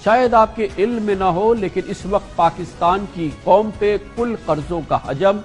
شاید آپ کے علم میں نہ ہو لیکن اس وقت پاکستان کی قوم پہ کل قرضوں کا حجم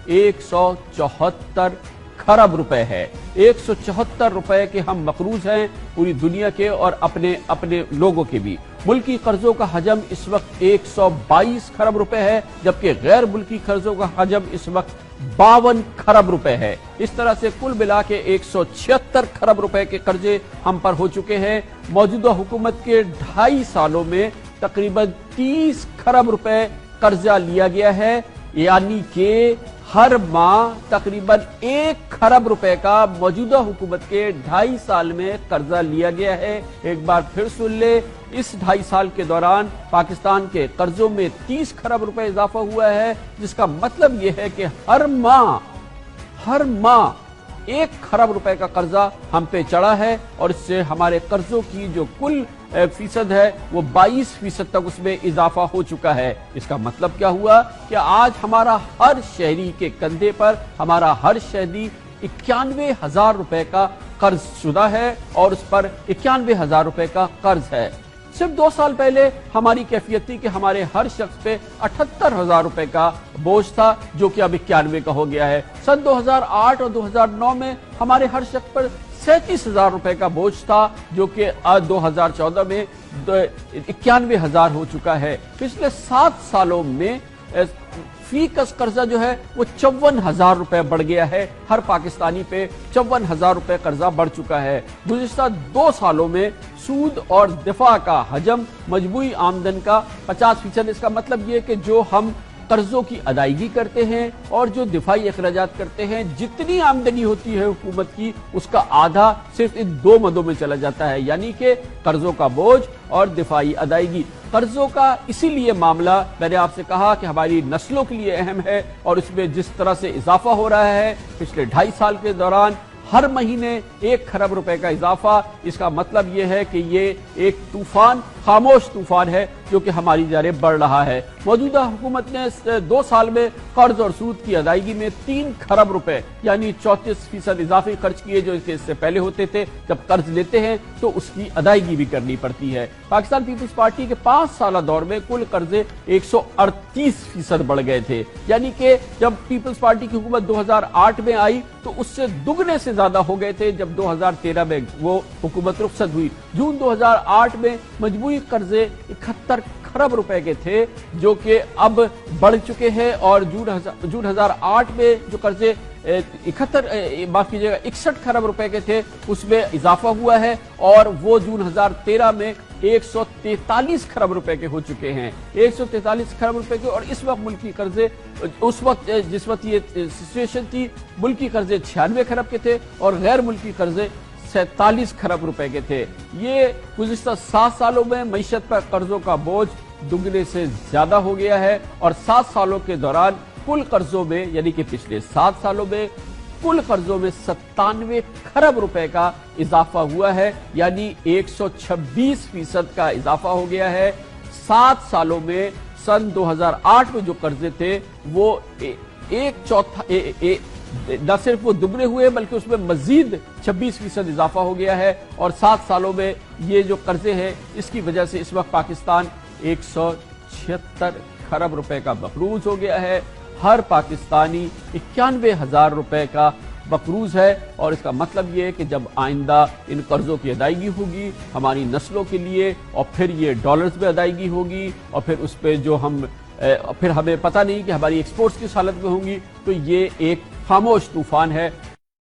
174 کھرب روپے ہے۔ 174 روپے کے ہم مقروض ہیں پوری دنیا کے اور اپنے لوگوں کے بھی۔ ملکی قرضوں کا حجم اس وقت 122 کھرب روپے ہے، جبکہ غیر ملکی قرضوں کا حجم اس وقت 52 کھرب روپے ہے۔ اس طرح سے کل ملا کے 176 کھرب روپے کے قرضے ہم پر ہو چکے ہیں۔ موجودہ حکومت کے 2.5 سالوں میں تقریباً 30 کھرب روپے قرضہ لیا گیا ہے، یعنی کہ ہر ماہ تقریباً 1 کھرب روپے کا موجودہ حکومت کے 2.5 سال میں قرضہ لیا گیا ہے۔ ایک بار پھر سن لے، اس 2.5 سال کے دوران پاکستان کے قرضوں میں 30 کھرب روپے اضافہ ہوا ہے، جس کا مطلب یہ ہے کہ ہر ماہ 1 کھرب روپے کا قرضہ ہم پہ چڑھا ہے، اور اس سے ہمارے قرضوں کی جو کل فیصد ہے وہ 22% تک اس میں اضافہ ہو چکا ہے۔ اس کا مطلب کیا ہوا کہ آج ہمارا ہر شہری کے کندھے پر ہمارا ہر شہری 91,000 روپے کا قرض شدہ ہے، اور اس پر 91,000 روپے کا قرض ہے۔ صرف 2 سال پہلے ہماری کیفیت تھی کہ ہمارے ہر شخص پہ 78,000 روپے کا بوجھ تھا، جو کہ اب 91 کا ہو گیا ہے۔ سن 2008 اور 2009 میں ہمارے ہر شخص پر 37,000 روپے کا بوجھ تھا، جو کہ 2014 میں 91,000 ہو چکا ہے۔ پچھلے 7 سالوں میں فی کس قرضہ جو ہے وہ 54,000 روپے بڑھ گیا ہے۔ ہر پاکستانی پہ 54,000 روپے قرضہ بڑھ چکا ہے۔ گزشتہ 2 سالوں میں سود اور دفاع کا حجم مجموعی آمدن کا 50%۔ اس کا مطلب یہ کہ جو ہم قرضوں کی ادائیگی کرتے ہیں اور جو دفاعی اخراجات کرتے ہیں، جتنی آمدنی ہوتی ہے حکومت کی، اس کا آدھا صرف ان 2 مدوں میں چلا جاتا ہے، یعنی کہ قرضوں کا بوجھ اور دفاعی ادائیگی۔ قرضوں کا اسی لیے معاملہ میں نے آپ سے کہا کہ ہماری نسلوں کے لیے اہم ہے، اور اس میں جس طرح سے اضافہ ہو رہا ہے پچھلے 2.5 سال کے دوران، ہر مہینے 1 کھرب روپے کا اضافہ، اس کا مطلب یہ ہے کہ یہ ایک طوفان، خاموش طوفان ہے جو کہ ہماری جانب بڑھ رہا ہے۔ موجودہ حکومت نے 2 سال میں قرض اور سود کی ادائیگی میں 3 کھرب روپے یعنی 34% اضافی خرچ کیے، جو اس سے پہلے ہوتے تھے۔ جب قرض لیتے ہیں تو اس کی ادائیگی بھی کرنی پڑتی ہے۔ پاکستان پیپلز پارٹی کے 5 سالہ دور میں کل قرضے 138% بڑھ گئے تھے، یعنی کہ جب پیپلز پارٹی کی حکومت 2008 میں آئی تو اس سے دگنے سے زیادہ ہو گئے تھے جب 2013 میں وہ حکومت رخصت ہوئی۔ جون 2008 میں مجموعی قرضے 71 کھرب روپے کے تھے، جو کہ اب بڑھ چکے ہیں، اور جون 2008 میں جو قرضے 61 کھرب روپے کے تھے اس میں اضافہ ہوا ہے، اور وہ جون 2013 میں 143 کھرب روپے کے ہو چکے ہیں۔ 143 کھرب روپے کے، اور اس وقت ملکی قرضے، جس وقت یہ سچویشن تھی، ملکی قرضے 96 کھرب کے تھے اور غیر ملکی قرضے 47 کھرب روپے کے تھے۔ یہ گزشتہ 7 سالوں میں معیشت پر قرضوں کا بوجھ دگنے سے زیادہ ہو گیا ہے، اور 7 سالوں کے دوران کل قرضوں میں، یعنی کہ پچھلے 7 سالوں میں کل قرضوں میں 97 کھرب روپے کا اضافہ ہوا ہے، یعنی 126% کا اضافہ ہو گیا ہے۔ 7 سالوں میں سن 2008 میں جو قرضے تھے وہ نہ صرف وہ دگنے ہوئے بلکہ اس میں مزید 26% اضافہ ہو گیا ہے، اور 7 سالوں میں یہ جو قرضے ہیں اس کی وجہ سے اس وقت پاکستان 176 کھرب روپے کا مقروض ہو گیا ہے۔ ہر پاکستانی 91,000 روپے کا مقروض ہے، اور اس کا مطلب یہ ہے کہ جب آئندہ ان قرضوں کی ادائیگی ہوگی ہماری نسلوں کے لیے، اور پھر یہ ڈالرز میں ادائیگی ہوگی، اور پھر اس پہ جو پھر ہمیں پتہ نہیں کہ ہماری ایکسپورٹس کس حالت میں ہوں گی، تو یہ ایک خاموش طوفان ہے